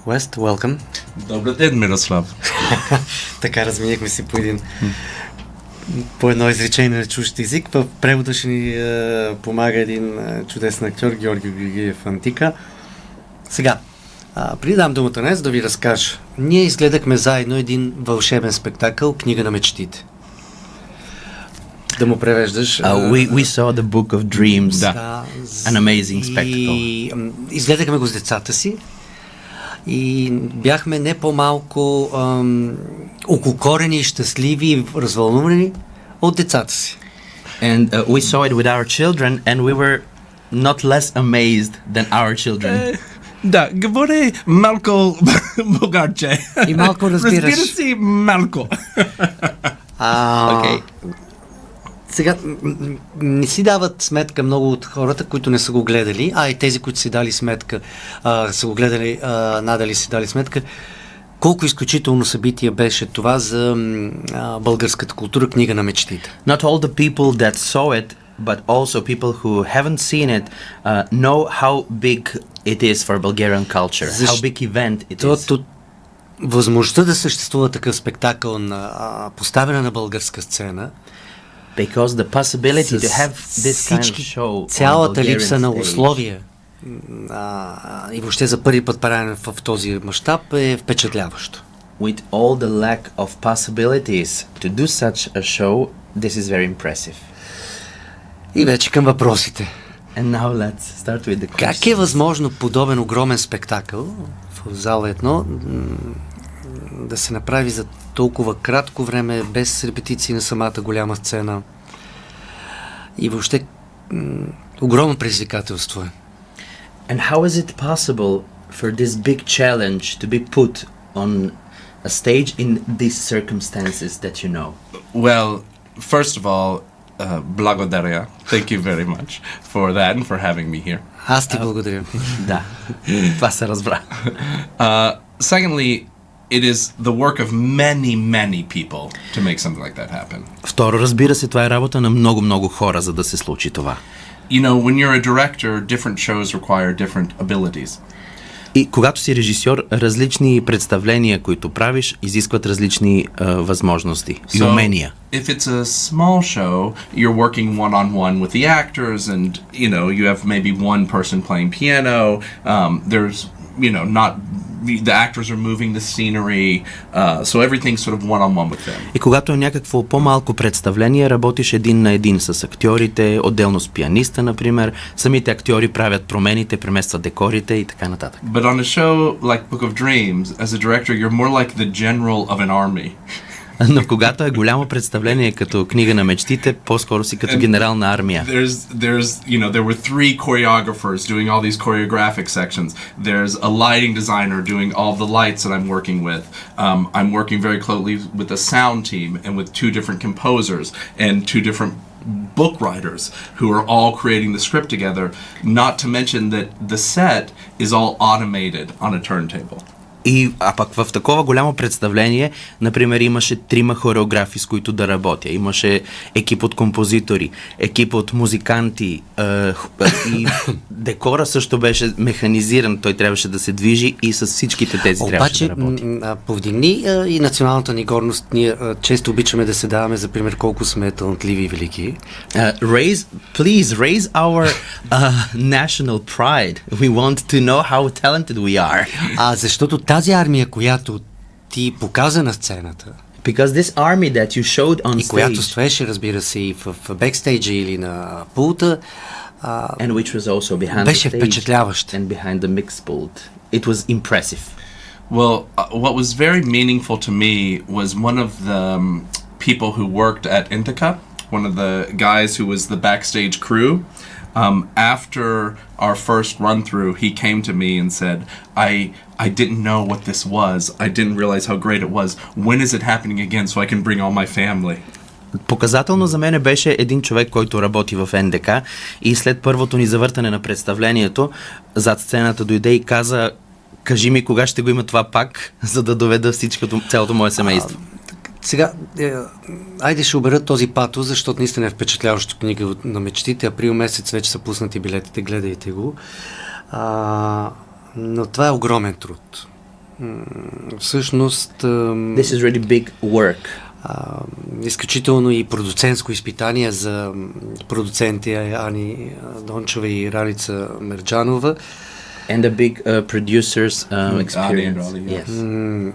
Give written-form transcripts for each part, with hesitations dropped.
Уест, welcome. Добър ден, Мирослав. Така разменихме си по едно изречение на чужд език. В превода ще ни помага един чудесен актьор, Георги Георгиев Антика. Сега, преди дам думата днес да ви разкажа. Ние изгледахме заедно един вълшебен спектакъл "Книга на мечтите". Да му превеждаш. We saw the Book of Dreams. An amazing spectacle. И изгледахме го с децата си. И бяхме не по-малко укукорени, щастливи и развълнувани от децата си. And we saw it with our children and we were not less amazed than our children. Да, говори малко българче. И малко разбираш. Разбира си малко. Okay. Сега, не си дават сметка много от хората, които не са го гледали, и тези, които си дали сметка, са го гледали, надали си дали сметка, колко изключително събитие беше това за българската култура "Книга на мечтите". Not all the people that saw it, but also people who haven't seen it know how big it is for Bulgarian culture, how big event it is. Възможността да съществува такъв спектакъл поставена на българска сцена, because the possibility to have this kind of show, цялата липса на условия и въобще за първи път правен в този мащаб е впечатляващо. With all the lack of possibilities to do such a show, this is very impressive. И вече към въпросите. And now let's start with the questions. Как е възможно подобен огромен спектакъл в зала 1 да се направи за толкова кратко време, без репетиции на самата голяма сцена? И въобще огромно предизвикателство е. And how is it possible for this big challenge to be put on a stage in these circumstances that you know? Well, first of all, благодаря. Thank you very much for that and for having me here. Аз ти благодаря. Да, това се разбра. Secondly, it is the work of many people to make something like that happen. Второ, разбира се, това е работа на много хора, за да се случи това. You know, when you're a director, different shows require different abilities. И когато си режисьор, различни представления, които правиш, изискват различни възможности и умения. If it's a small show, you're working one-on-one with the actors and, you know, you have maybe one person playing piano, there's, you know, not the actors are moving the scenery, so everything's sort of one-on-one with them. И когато е някакво по-малко представление, работиш един на един с актьорите, отделно с пианиста, например. Самите актьори правят промените, преместват декорите и така нататък. But on a show like Book of Dreams, as a director, you're more like the general of an army. Но когато е голямо представление като "Книга на мечтите", по-скоро си като генерал на армия. There's you know, there were 3 choreographers doing all these choreographic sections. There's a lighting designer doing all the lights that I'm working with. I'm working very closely with the sound team and with 2 different composers and 2 different book writers who are all creating the script together, not to mention that the set is all automated on a turntable. А пък в такова голямо представление, например, имаше 3 хореографи, с които да работя. Имаше екип от композитори, екип от музиканти и декора също беше механизиран. Той трябваше да се движи и с всичките тези трябваше да работи. Обаче, повдигни и националната ни горност. Ние често обичаме да се даваме за пример колко сме талантливи и велики. Please raise our national pride. We want to know how talented we are. Защото тази армия, която ти показа на сцената, because this army that you showed on и която стоеше, разбира се, и в бекстейджа или на пулта, and which was also behind беше the stage впечатляващ. and behind the mix pult. It was impressive. Well, what was very meaningful to me was one of the people who worked at Ithaca, one of the guys who was the backstage crew. After our first run through, he came to me and said, I didn't know what this was. I didn't realize how great it was. When is it happening again so I can bring all my family? Показателно за мен беше един човек, който работи в НДК, и след първото ни завъртане на представлението, зад сцената дойде и каза: "Кажи ми кога ще го има това пак, за да доведа цялото мое семейство." Сега, айде ще обера този патос, защото наистина е впечатляваща "Книга на мечтите". Април месец вече са пуснати билетите, гледайте го. Но това е огромен труд. Всъщност This is really big work. изключително и продуцентско изпитание за продуценти Ани Дончева и Ралица Мерджанова. And a big producer's experience. Yes.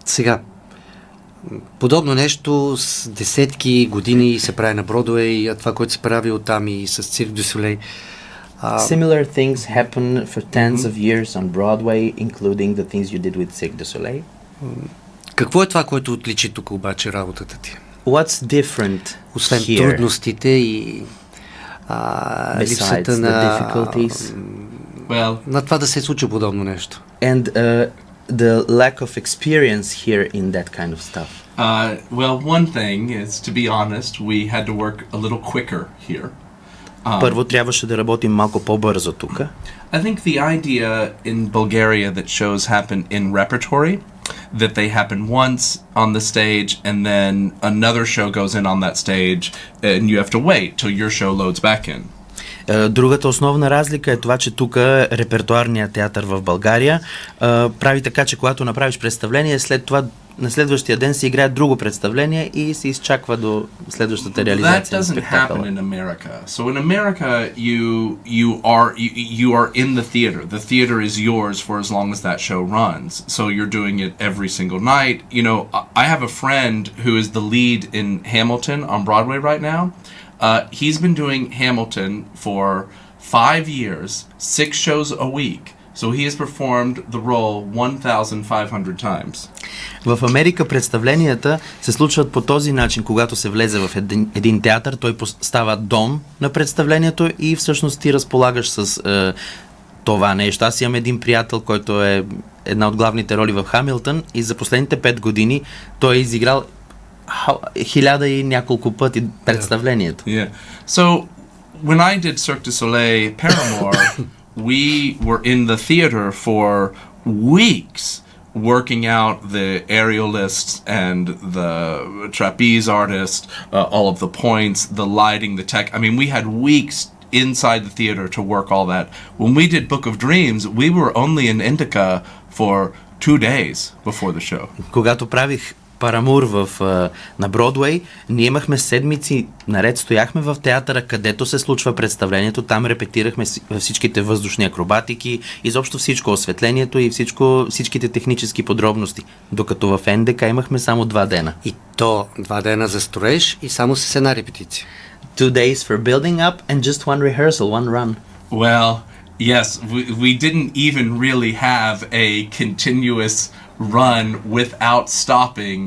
Сега, подобно нещо с десетки години се прави на Бродуей, това, което се прави оттам и с Цирк дю Солей. Similar things happen for tens of years on Broadway, including the things you did with Cirque du Soleil. Какво е това, което отличи тук обаче работата ти? What's different Освен here? трудностите и липсата на това да се случи подобно нещо. And the lack of experience here in that kind of stuff. Well, one thing is, to be honest, we had to work a little quicker here. Първо трябваше да работим малко по-бързо тук. I think the idea in Bulgaria that shows happen in repertory, that they happen once on the stage and then another show goes in on that stage and you have to wait till your show loads back in. Другата основна разлика е това, че тук репертуарният театър в България прави така, че когато направиш представление, след това на следващия ден се играе друго представление и се изчаква до следващата реализация на спектакъла. That doesn't happen in America. So in America, you are in the theater. The theater is yours for as long as that show runs. So you're doing it every single night. You know, I have a friend who is the lead in Hamilton on Broadway right now. He's been doing Hamilton for 5 years, 6 shows a week. So he has performed the role 1,500 times. В Америка представленията се случват по този начин, когато се влезе в един театър, той става дом на представлението и всъщност ти разполагаш с това нещо. Аз имам един приятел, който е една от главните роли в Хамилтън и за последните 5 години той е изиграл 1000 и няколко пъти представлението. Yeah. So when I did Cirque du Soleil Paramore, we were in the theater for weeks working out the aerialists and the trapeze artist, all of the points, the lighting, the tech. I mean, we had weeks inside the theater to work all that. When we did Book of Dreams, we were only in Indica for 2 days before the show. Когато правих Парамур на Бродуей, ние имахме седмици наред, стояхме в театъра, където се случва представлението, там репетирахме всичките въздушни акробатики, изобщо всичко, осветлението и всичките технически подробности, докато в НДК имахме само 2 дена. И то 2 дена за строеж и само с една репетиция. 2 days for building up and just one rehearsal, one run. Well, yes, we didn't even really have a continuous run without stopping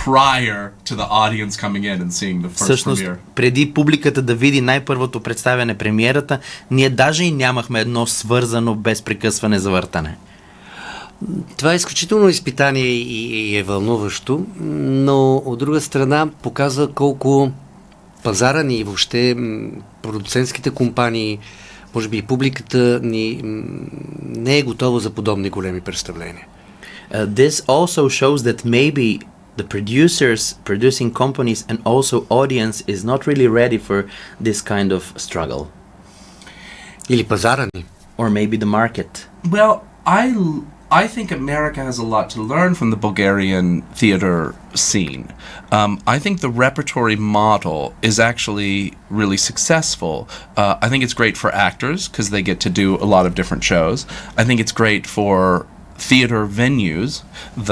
prior to the audience coming in and seeing the first Всъщност, premiere. преди публиката да види най-първото представяне, премиерата, ние даже и нямахме едно свързано без прекъсване завъртане. Това е изключително изпитание и е вълнуващо, но от друга страна показва колко пазара ни и въобще продуцентските компании, може би и публиката ни не е готова за подобни големи представления. This also shows that maybe the producing companies and also audience is not really ready for this kind of struggle. Или пазара ни. Or maybe the market. Well, I think America has a lot to learn from the Bulgarian theater scene. I think the repertory model is actually really successful. I think it's great for actors because they get to do a lot of different shows. I think it's great for theater venues,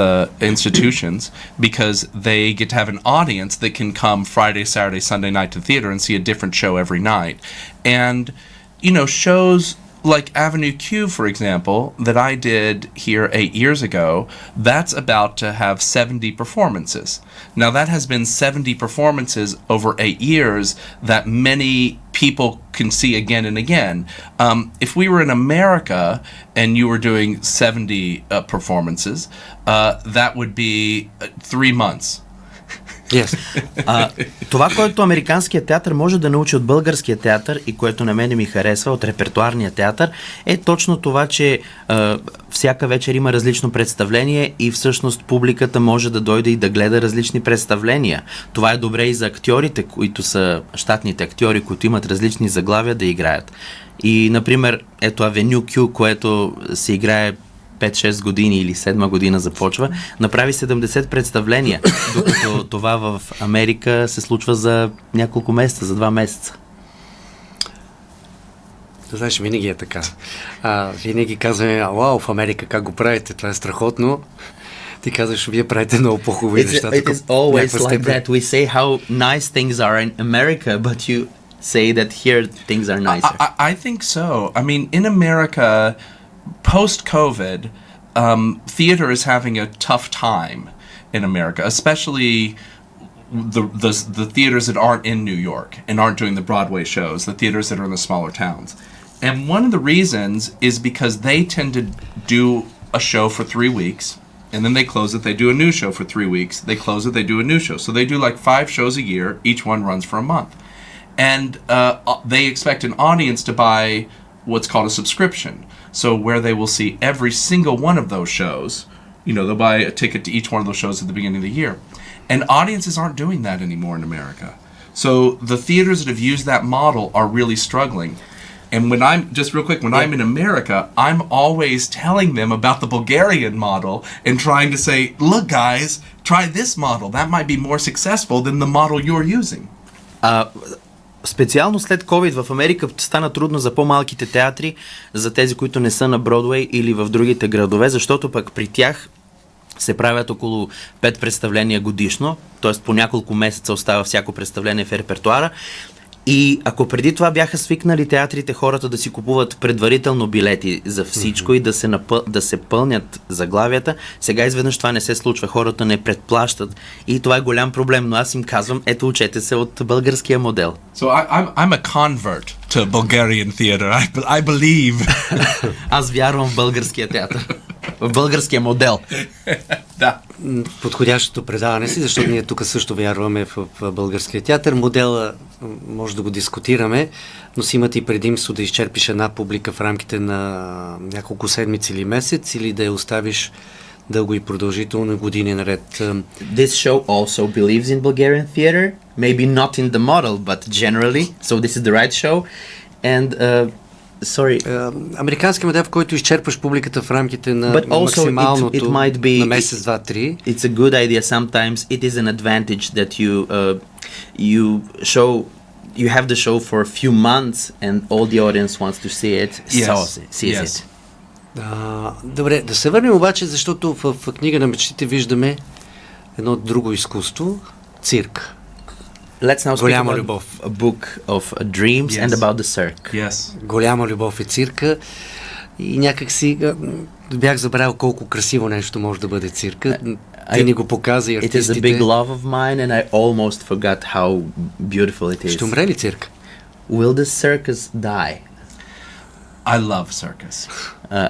the institutions, because they get to have an audience that can come Friday, Saturday, Sunday night to theater and see a different show every night. And, you know, shows like Avenue Q, for example, that I did here 8 years ago, that's about to have 70 performances. Now, that has been 70 performances over 8 years that many people can see again and again. If we were in America and you were doing 70 performances, that would be 3 months. Yes. Това, което американският театър може да научи от българския театър и което на мене ми харесва от репертуарния театър, е точно това, че всяка вечер има различно представление и всъщност публиката може да дойде и да гледа различни представления. Това е добре и за актьорите, които са щатните актьори, които имат различни заглавия да играят. И, например, ето Avenue Q, което се играе 5-6 години или 7 година започва, направи 70 представления, докато това в Америка се случва за няколко месеца, за 2 месеца. Знаеш, винаги е така. Винаги казваме, вау, в Америка как го правите, това е страхотно. Ти казваш, вие правите много по-хубави неща. It is always like that. We say how nice things are in America, but you say that here things are nicer. I think so. I mean, in America, post-COVID, theater is having a tough time in America, especially the theaters that aren't in New York and aren't doing the Broadway shows, the theaters that are in the smaller towns. And one of the reasons is because they tend to do a show for 3 weeks, and then they close it, they do a new show for 3 weeks, they close it, they do a new show. So they do like 5 shows a year, each one runs for a month. And they expect an audience to buy what's called a subscription. So where they will see every single one of those shows, you know, they'll buy a ticket to each one of those shows at the beginning of the year. And audiences aren't doing that anymore in America. So the theaters that have used that model are really struggling. And when I'm in America, I'm always telling them about the Bulgarian model and trying to say, look guys, try this model. That might be more successful than the model you're using. Специално след COVID в Америка стана трудно за по-малките театри, за тези, които не са на Бродуей или в другите градове, защото пък при тях се правят около 5 представления годишно, т.е. по няколко месеца остава всяко представление в репертуара. И ако преди това бяха свикнали театрите хората да си купуват предварително билети за всичко и да се пълнят заглавията, сега изведнъж това не се случва. Хората не предплащат и това е голям проблем, но аз им казвам, ето учете се от българския модел. So I'm a convert to Bulgarian theater. I believe. Аз вярвам в българския театър. В българския модел. Да. Подходящото предаване си, защото ние тук също вярваме в българския театър. Модела може да го дискутираме, но си имат и предимство да изчерпиш една публика в рамките на няколко седмици или месец, или да я оставиш дълго и продължително години наред. This show also believes in Bulgarian theater, maybe not in the model, but generally, so this is the right show. And американски модел, в който изчерпаш публиката в рамките на максималното на месец, 2-3. It's a good idea sometimes. It is an advantage that you have the show for a few months and all the audience wants to see it. Sees it. Добре, да се върнем обаче, защото в книга на мечтите виждаме едно друго изкуство – цирк. Let's now speak about a book of dreams and about the cirque. Yes. Голяма любов е цирка и някак си бях забравил колко красиво нещо може да бъде цирка. Ти ни го показа и артистите. It is a big love of mine and I almost forgot how beautiful it is. Ще умре ли цирк? Will the circus die? I love circus.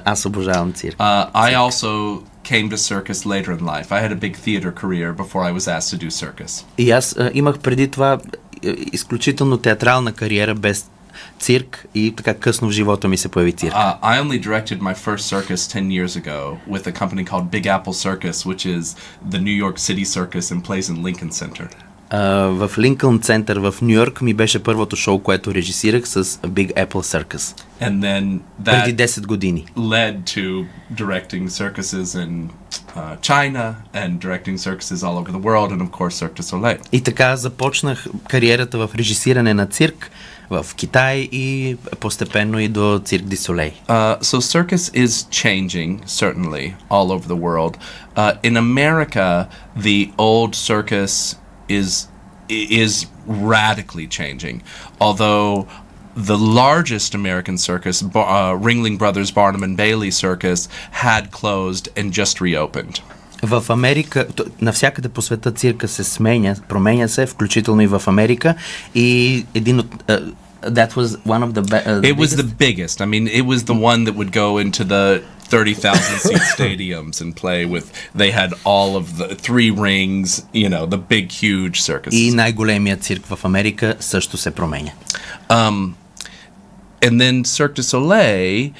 Аз обожавам цирк. I also came to circus later in life. I had a big theater career before I was asked to do circus. И аз имах преди това изключително театрална кариера без цирк и така късно в живота ми се появи цирк. I only directed my first circus 10 years ago with a company called Big Apple Circus, which is the New York City Circus and plays in Lincoln Center. В Линкълн Център в Ню Йорк ми беше първото шоу, което режисирах с Big Apple Circus. And then that преди 10 години. Led to directing circuses in China and directing circuses all over the world and of course Cirque du Soleil. И така започнах кариерата в режисиране на цирк в Китай и постепенно и до Cirque du Soleil. So circus is changing certainly all over the world. In America, the old circus is radically changing. Although the largest American circus, Ringling Brothers Barnum and Bailey Circus, had closed and just reopened. В Америка, навсякъде по света цирка се променя се, включително и в Америка. И един от that was one of the it was the biggest. I mean, it was the one that would go into the 30,000 seat stadiums and play with. They had all of the 3 rings, you know, the big huge circus. И най-големият цирк в Америка също се променя. And then Cirque du Soleil,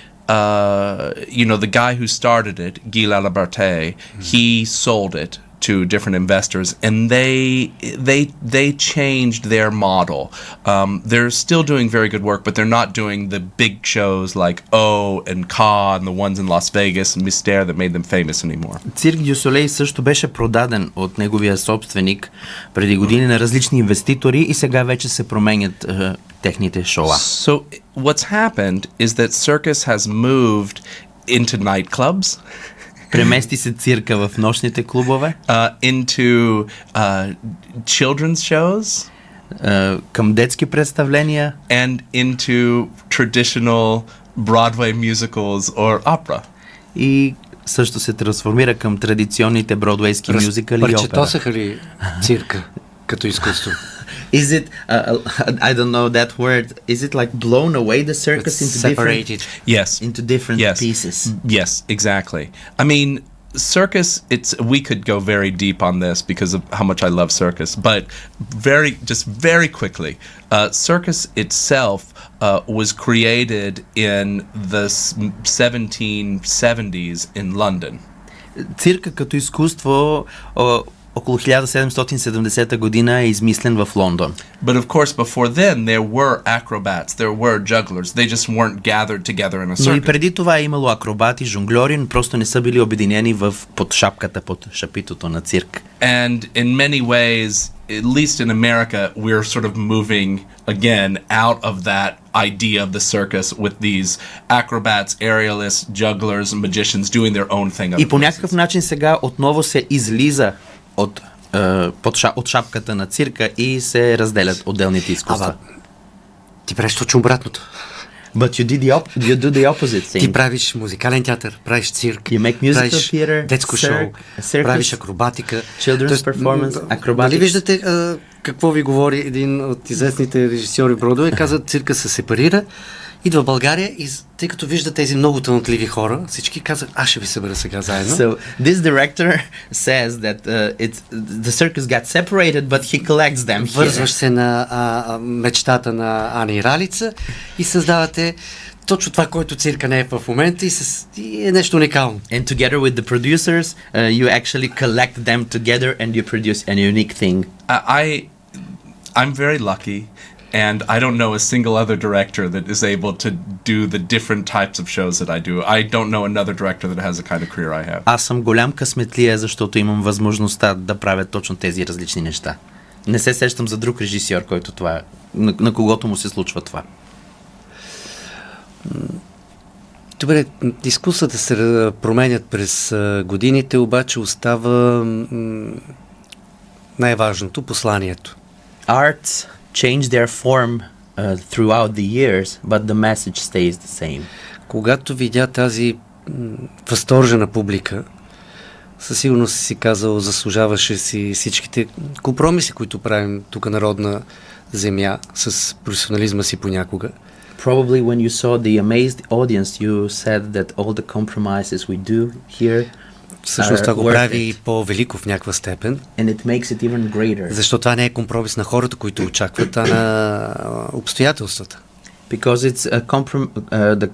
you know, the guy who started it, Guy Laliberté, he sold it to different investors, and they changed their model. They're still doing very good work, but they're not doing the big shows like O and Ka and the ones in Las Vegas and Mystère that made them famous anymore. Цирк дю Солей също беше продаден от неговия собственик преди години на различни инвеститори и сега вече се променят техните шоуа. So what's happened is that circus has moved into nightclubs. Премести се цирка в нощните клубове. Into children's shows. Към детски представления. And into traditional Broadway musicals or opera. И също се трансформира към традиционните бродуейски мюзикали и опера. Разчетосаха ли цирка като изкуство? Is it, I don't know that word, is it like blown away the circus into separated. different pieces? Yes, exactly. I mean, circus, we could go very deep on this because of how much I love circus, but very quickly, circus itself was created in the 1770s in London. Цирка като изкуство около 1770 година е измислен в Лондон. But of course before then there were acrobats, there were jugglers. They just weren't gathered together in a circle. Но и преди това е имало акробати, жонгльори, но просто не са били обединени под шапката, под шапитото на цирк. And in many ways, at least in America, we're sort of moving again out of that idea of the circus with these acrobats, aerialists, jugglers, magicians doing their own thing. И по някакъв начин сега отново се излиза от шапката на цирка и се разделят отделните изкуства. Ти правиш точно обратното. But you do the opposite thing. Ти правиш музикален театър, правиш цирк, правиш детско шоу, правиш акробатика. Children's performance, акробатика. Нали виждате какво ви говори един от известните режисьори Бродуей? Каза, цирка се сепарира, идва в България и тъй като вижда тези много талантливи хора, всички казват, аз ще ви събера сега заедно. So this director says that the circus got separated, but he collects them here. Вързваш се на мечтата на Ани и Ралица и създавате точно това, което цирка не е в момента и е нещо уникално. And together with the producers, you actually collect them together and you produce a unique thing. I'm very lucky. And I don't know a single other director that is able to do the different types of shows that I do. I don't know another director that has the kind of career I have. Аз съм голям късметлия, защото имам възможността да правя точно тези различни неща. Не се сещам за друг режисьор, който това, на когото му се случва това. Добре, изкуствата се променят през годините, обаче остава най-важното, посланието. Arts change their form throughout the years, but the message stays the same. Когато видя тази възторжена публика, със сигурност си казал, заслужаваше си всичките компромиси, които правим тук народна земя, с професионализма си понякога. Probably when you saw the amazed audience, you said that all the compromises we do here всъщност това го прави по-велико в някаква степен. And it makes it even greater. Защото това не е компромис на хората, които очакват, а на обстоятелствата. Because it's the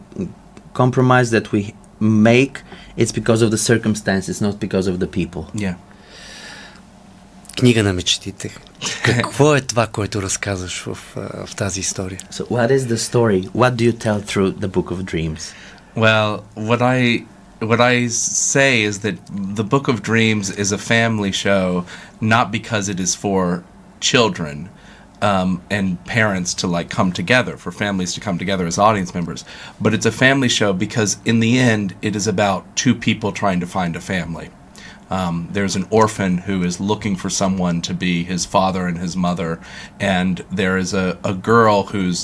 compromise that we make, it's because of the circumstances, not because of the people. Yeah. Книга на мечтите. Какво е това, което разказваш в тази история? So what is the story? What do you tell through the Book of Dreams? Well, what I say is that the Book of Dreams is a family show, not because it is for children and parents to like come together, for families to come together as audience members, but it's a family show because in the end it is about two people trying to find a family. There's an orphan who is looking for someone to be his father and his mother, and there is a girl who's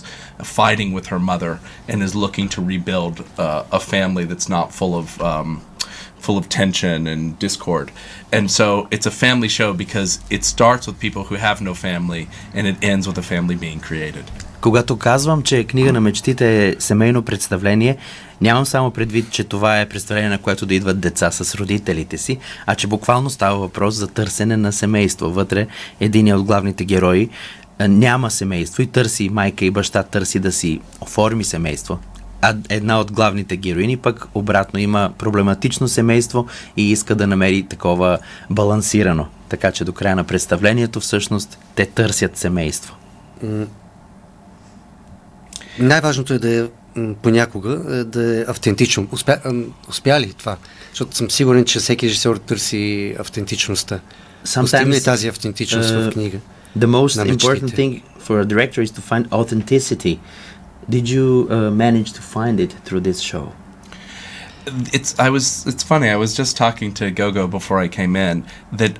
fighting with her mother and is looking to rebuild a family that's not full of tension and discord. And so it's a family show because it starts with people who have no family and it ends with a family being created. Когато казвам, че Книга на мечтите е семейно представление, нямам само предвид, че това е представление, на което да идват деца с родителите си, а че буквално става въпрос за търсене на семейство. Вътре един от главните герои няма семейство и търси, майка и баща търси да си оформи семейство. а една от главните героини пък обратно има проблематично семейство и иска да намери такова балансирано. Така че до края на представлението всъщност те търсят семейство. Най-важното е да е понякога да е автентично. Успя ли това? Защото съм сигурен, че всеки режисьор търси автентичността. Постигна ли тази автентичност в книга? The most important thing for a director is to find authenticity. Did you manage to find it through this show? It's funny. I was just talking to Gogo before I came in that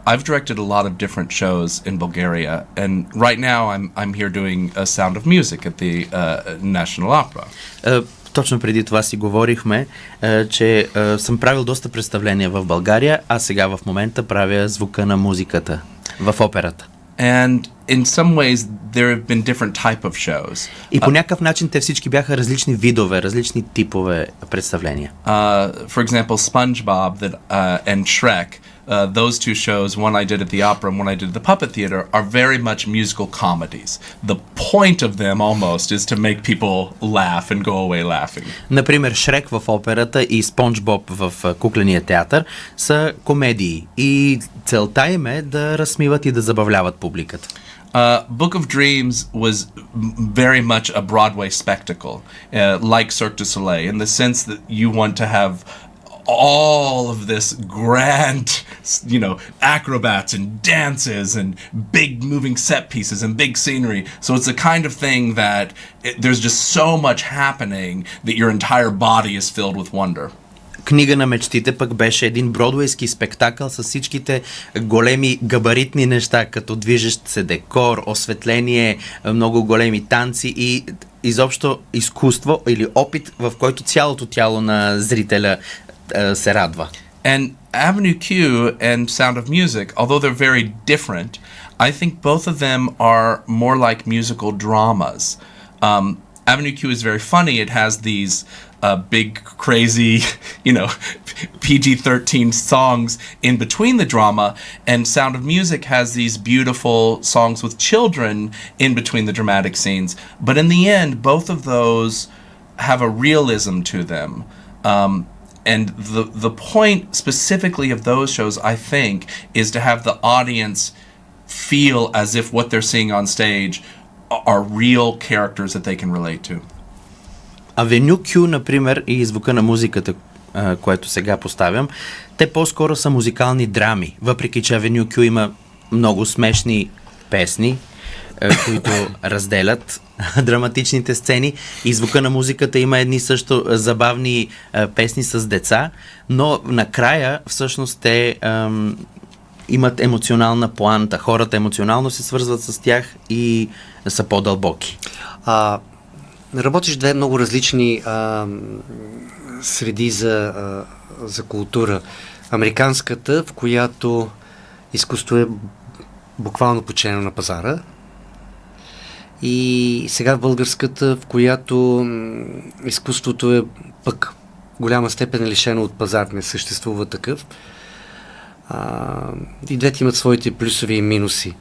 I've directed a lot of different shows in Bulgaria, and right now I'm here doing a Sound of Music at the National Opera. Точно преди това си говорихме, че съм правил доста представления в България, а сега в момента правя звука на музиката в операта. And in some ways there have been different type of shows. И по някакъв начин те всички бяха различни видове, различни типове представления. For example, SpongeBob and Shrek, those two shows, one I did at the opera and one I did at the Puppet Theater, are very much musical comedies. The point of them almost is to make people laugh and go away laughing. Например, Шрек в операта и Спонж Боб в кукления театър са комедии и целта им е да разсмиват и да забавляват публиката. Book of Dreams was very much a Broadway spectacle, like Cirque du Soleil, in the sense that you want to have all of this grand, acrobats and dances and big moving set pieces and big scenery. So it's the kind of thing that there's just so much happening that your entire body is filled with wonder. Книга на мечтите пък беше един бродуейски спектакъл с всичките големи габаритни неща, като движещ се декор, осветление, много големи танци и изобщо изкуство или опит, в който цялото тяло на зрителя се радва. And Avenue Q and Sound of Music, although they're very different, I think both of them are more like musical dramas. Avenue Q is very funny. It has these big, crazy, PG-13 songs in between the drama, and Sound of Music has these beautiful songs with children in between the dramatic scenes. But in the end, both of those have a realism to them. And the point specifically of those shows, I think, is to have the audience feel as if what they're seeing on stage are real characters that they can relate to. Авеню Q, например, и звука на музиката, което сега поставям, те по-скоро са музикални драми, въпреки че Авеню Q има много смешни песни, които разделят драматичните сцени, и звука на музиката има едни също забавни песни с деца, но накрая всъщност те имат емоционална поанта. Хората емоционално се свързват с тях и са по-дълбоки. Работиш две много различни среди за култура. Американската, в която изкуство е буквално подчинено на пазара, и сега в българската, в която изкуството е пък в голяма степен лишено от пазар, не съществува такъв. И двете имат своите плюсови и минуси.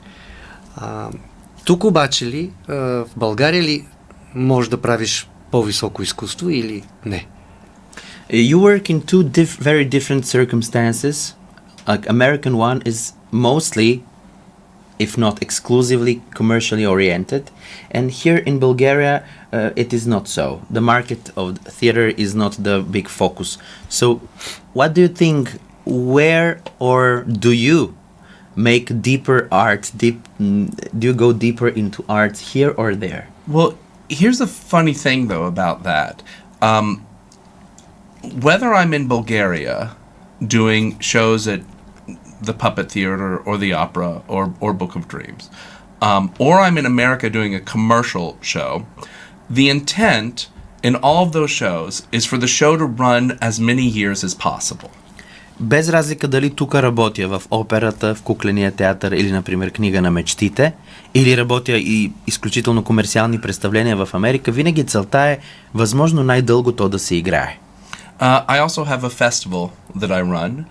Тук обаче ли, в България ли можеш да правиш по-високо изкуство или не? You work in two very different circumstances. American one is mostly, if not exclusively, commercially oriented, and here in Bulgaria it is not so. The market of theater is not the big focus. So what do you think, where or do you make deeper art, do you go deeper into art here or there? Well, here's the funny thing though about that. Whether I'm in Bulgaria doing shows at the Puppet Theater or the Opera or Book of Dreams, or I'm in America doing a commercial show, the intent in all of those shows is for the show to run as many years as possible. Без разлика дали тук работя в операта, в кукления театър или, например, Книга на мечтите, или работя и изключително комерциални представления в Америка, винаги целта е възможно най-дълго то да се играе. I also have a festival that I run,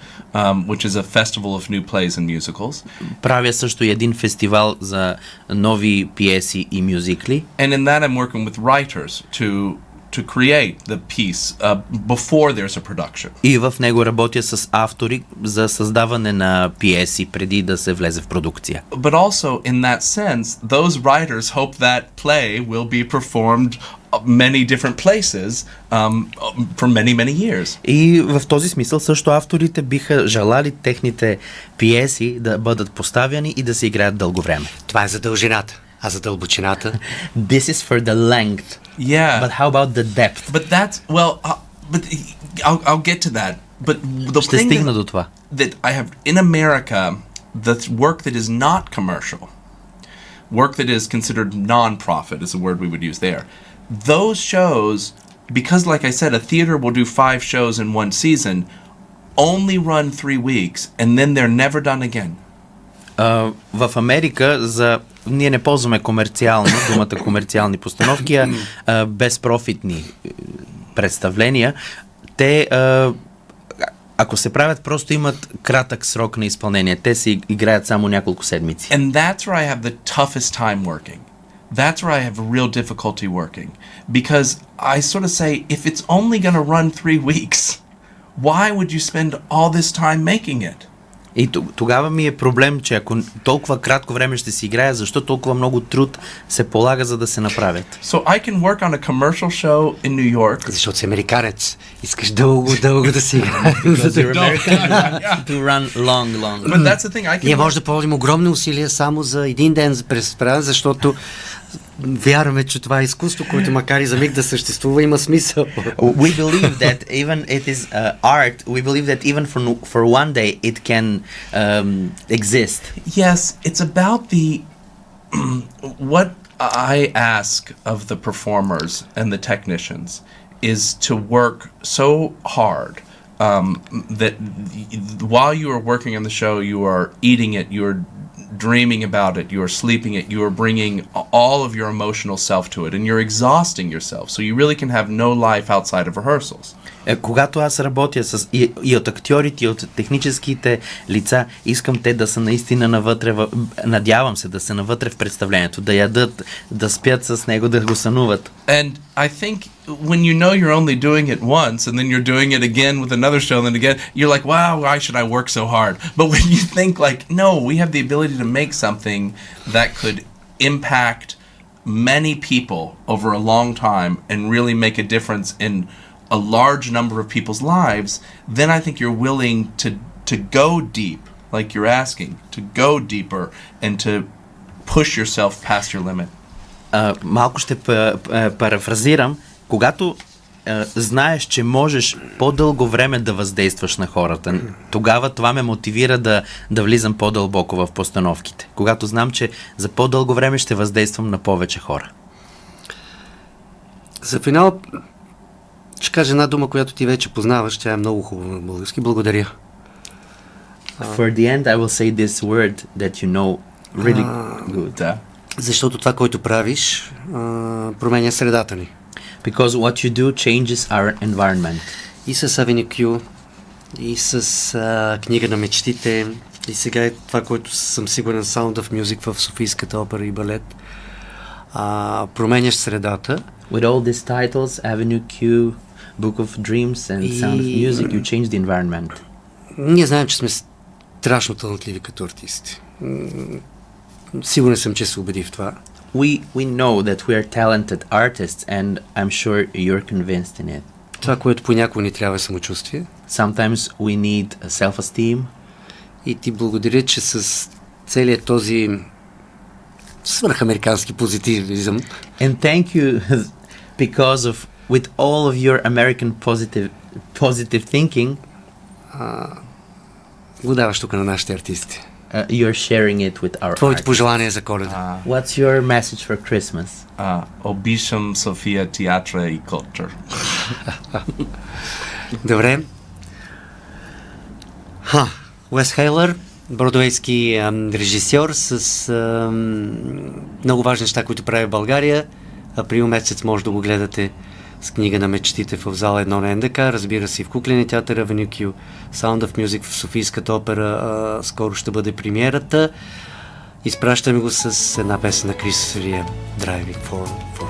which is a festival of new plays and musicals. Правя също и един фестивал за нови пиеси и мюзикли. And in that I'm working with writers to to create the piece before there's a production. И в него работя с автори за създаване на пиеси преди да се влезе в продукция. But also, in that sense, those writers hope that play will be performed many different places for many, many years. И в този смисъл също авторите биха желали техните пиеси да бъдат поставяни и да се играят дълго време. Това е за дължината. А за дълбочината? This is for the length. Yeah. But how about the depth? But that's, well, but I'll get to that. But the Ще thing стигна до това. that I have in America, the work that is not commercial, work that is considered non-profit is a word we would use there. Those shows, because like I said, a theater will do 5 shows in one season, only run 3 weeks, and then they're never done again. В Америка ние не ползваме комерциално, думата комерциални постановки, а безпрофитни представления. Те, ако се правят, просто имат кратък срок на изпълнение. Те се играят само няколко седмици. And that's where I have the toughest time working. That's where I have real difficulty working. Because I sort of say, if it's only going to run 3 weeks, why would you spend all this time making it? И тогава ми е проблем, че ако толкова кратко време ще си играя, защо толкова много труд се полага, за да се направят? So I can work on a commercial show in New York. Защото си американец. Искаш дълго да си играеш. To run long. But that's the thing. Ние може да положим огромни усилия само за един ден през правя, защото вярваме, че това е изкуство, което макар и за миг да съществува, има смисъл. We believe that even it is art, we believe that even for one day it can exist. Yes, it's about the what I ask of the performers and the technicians is to work so hard that while you are working on the show, you are eating it, you are dreaming about it, you are sleeping it, you are bringing all of your emotional self to it, and you're exhausting yourself, so you really can have no life outside of rehearsals. Когато аз работя и от актьорите, и от техническите лица, искам те да са наистина навътре, надявам се да са навътре в представлението, да ядат, да спят с него, да го сънуват. And I think when you know you're only doing it once and then you're doing it again with another show and then again, you're like, wow, why should I work so hard? But when you think like, no, we have the ability to make something that could impact many people over a long time and really make a difference in a large number of people's lives, then I think you're willing to go deep, like you're asking, to go deeper and to push yourself past your limit. Малко ще парафразирам. Когато знаеш, че можеш по-дълго време да въздействаш на хората, тогава това ме мотивира да влизам по-дълбоко в постановките. Когато знам, че за по-дълго време ще въздействам на повече хора. За финал ще кажа една дума, която ти вече познаваш. Тя е много хубава на български. Благодаря. For the end, I will say this word that you know really good. Защото това, което правиш, променя средата ни. Because what you do changes our environment. И с Avenue Q, и с книга на мечтите, и сега е това, което съм сигурен, Sound of Music в Софийската опера и балет. Променяш средата. With all these titles, Avenue Q, Book of Dreams and Sound of Music, you change the environment. Ние знаем, че сме страшно талантливи като артисти. Сигурен съм, че се убеди в това. We know that we are talented artists and I'm sure you're convinced in it. Това, което понякога ни трябва е самочувствие. Sometimes we need self-esteem. И ти благодаря, че с целият този свръхамерикански позитивизъм. And thank you because of with all of your American positive thinking. Го даваш тук на нашите артисти. You're sharing it with our Твоите пожелания за Коледа. What's your message for Christmas? Обичам София театър и култура. Добре. Уест Хайлър, бродуейски режисьор с много важни неща, които прави в България. Април месец може да го гледате с книга на мечтите в зала 1 на НДК, разбира се и в Кукления театър Avenue Q, Sound of Music в Софийската опера, скоро ще бъде премиерата. Изпращаме го с една песен на Крис Рие, Driving for